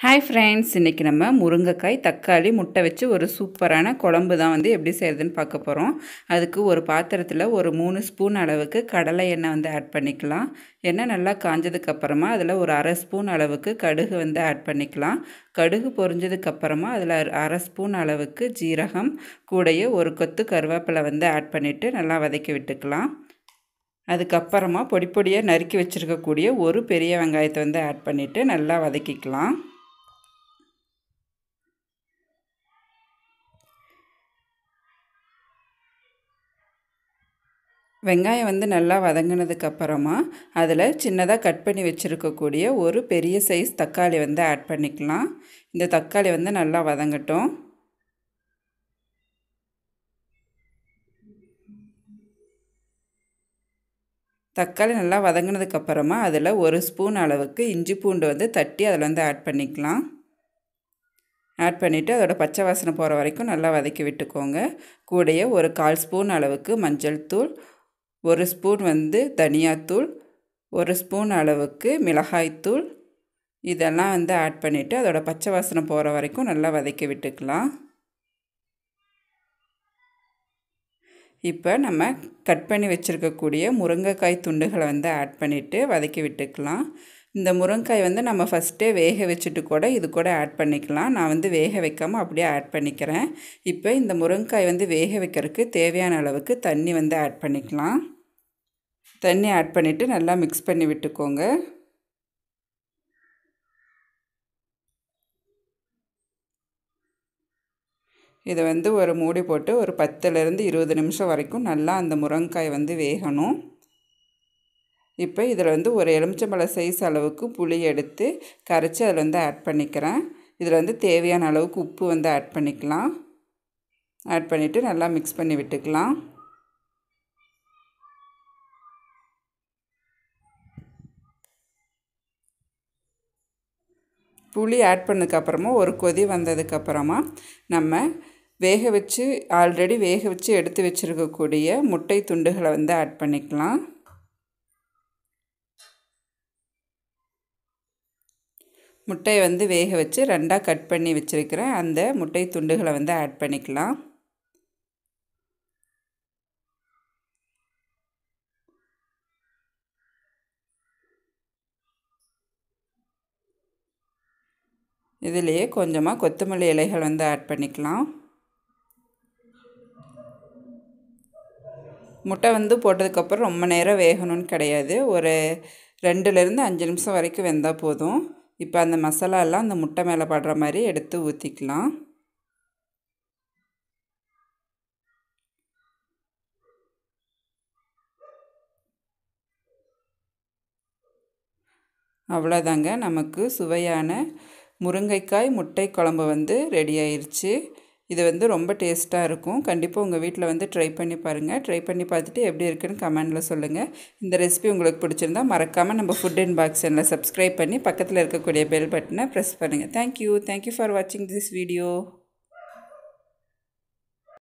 Hi friends, இன்றைக்கி நம்ம முருங்கைக்காய் தக்காளி முட்டை வச்சு ஒரு சூப்பரான குழம்பு தான் எப்படி செய்கிறதுன்னு பார்க்க போகிறோம். அதுக்கு ஒரு பாத்திரத்தில் ஒரு 3 ஸ்பூன் அளவுக்கு கடலை எண்ணெய் ஆட் பண்ணிக்கலாம். எண்ணெய் நல்லா காஞ்சதுக்கப்புறமா அதில் ஒரு அரை ஸ்பூன் அளவுக்கு கடுகு ஆட் பண்ணிக்கலாம். கடுகு பொரிஞ்சதுக்கப்புறமா அதில் அரை ஸ்பூன் அளவுக்கு ஜீரகம் கூடையே ஒரு கொத்து கருவேப்பிலை ஆட் பண்ணிவிட்டு நல்லா வதக்கி விட்டுக்கலாம். அதுக்கப்புறமா பொடி பொடியாக நறுக்கி வச்சுருக்கக்கூடிய ஒரு பெரிய வெங்காயத்தை ஆட் பண்ணிவிட்டு நல்லா வதக்கிக்கலாம். வெங்காயம் நல்லா வதங்கினதுக்கப்புறமா அதில் சின்னதாக கட் பண்ணி வச்சுருக்கக்கூடிய ஒரு பெரிய சைஸ் தக்காளி ஆட் பண்ணிக்கலாம். இந்த தக்காளி நல்லா வதங்கட்டும். தக்காளி நல்லா வதங்கினதுக்கப்புறமா அதில் ஒரு ஸ்பூன் அளவுக்கு இஞ்சி பூண்டு தட்டி அதில் ஆட் பண்ணிக்கலாம். ஆட் பண்ணிவிட்டு அதோட பச்சை வாசனை போகிற வரைக்கும் நல்லா வதக்கி விட்டுக்கோங்க. கூடயே ஒரு 1/4 ஸ்பூன் அளவுக்கு மஞ்சள் தூள், ஒரு ஸ்பூன் தனியாத்தூள், ஒரு ஸ்பூன் அளவுக்கு மிளகாய்த்தூள் இதெல்லாம் ஆட் பண்ணிவிட்டு அதோட பச்சை வாசனை போகிற வரைக்கும் நல்லா வதக்கி விட்டுக்கலாம். இப்போ நம்ம கட் பண்ணி வச்சுருக்கக்கூடிய முருங்கைக்காய் துண்டுகளை ஆட் பண்ணிவிட்டு வதக்கி விட்டுக்கலாம். இந்த முருங்கைக்காய் நம்ம ஃபஸ்ட்டே வேக வச்சுட்டு கூட இது கூட ஆட் பண்ணிக்கலாம். நான் வேக வைக்காமல் அப்படியே ஆட் பண்ணிக்கிறேன். இப்போ இந்த முருங்கைக்காய் வேக வைக்கிறதுக்கு தேவையான அளவுக்கு தண்ணி ஆட் பண்ணிக்கலாம். தண்ணி ஆட் பண்ணிவிட்டு நல்லா மிக்ஸ் பண்ணி விட்டுக்கோங்க. இதை ஒரு மூடி போட்டு ஒரு 10லேருந்து 20 நிமிஷம் வரைக்கும் நல்லா அந்த முருங்கைக்காய் வேகணும். இப்போ இதில் ஒரு எலுமிச்சம்பழ சைஸ் அளவுக்கு புளி எடுத்து கரைச்சி அதில் ஆட் பண்ணிக்கிறேன். இதில் தேவையான அளவுக்கு உப்பு ஆட் பண்ணிக்கலாம். ஆட் பண்ணிவிட்டு நல்லா மிக்ஸ் பண்ணி விட்டுக்கலாம். புளி ஆட் பண்ணதுக்கப்புறமா ஒரு கொதி வந்ததுக்கப்புறமா நம்ம ஆல்ரெடி வேக வச்சு எடுத்து வச்சுருக்கக்கூடிய முட்டை துண்டுகளை ஆட் பண்ணிக்கலாம். முட்டையை வேக வச்சு 2ஆக கட் பண்ணி வச்சுருக்கிறேன். அந்த முட்டை துண்டுகளை ஆட் பண்ணிக்கலாம். இதிலேயே கொஞ்சமாக கொத்தமல்லி இலைகள் ஆட் பண்ணிக்கலாம். முட்டை போட்டதுக்கப்புறம் ரொம்ப நேரம் வேகணும்னு கிடையாது. ஒரு 2லேருந்து 5 நிமிஷம் வரைக்கும் வெந்தால் போதும். இப்போ அந்த மசாலாலாம் அந்த முட்டை மேலே படுற மாதிரி எடுத்து ஊற்றிக்கலாம். அவ்வளோதாங்க, நமக்கு சுவையான முருங்கைக்காய் முட்டை குழம்பு ரெடி ஆயிடுச்சு. இது ரொம்ப டேஸ்ட்டாக இருக்கும். கண்டிப்பாக உங்கள் வீட்டில் ட்ரை பண்ணி பாருங்கள். ட்ரை பண்ணி பார்த்துட்டு எப்படி இருக்குன்னு கமெண்டில் சொல்லுங்கள். இந்த ரெசிபி உங்களுக்கு பிடிச்சிருந்தா மறக்காமல் நம்ம ஃபுட் அண்ட் பாக்ஸ் சேனலை சப்ஸ்கிரைப் பண்ணி பக்கத்தில் இருக்கக்கூடிய பெல் பட்டனை ப்ரெஸ் பண்ணுங்கள். தேங்க்யூ ஃபார் வாட்சிங் திஸ் வீடியோ.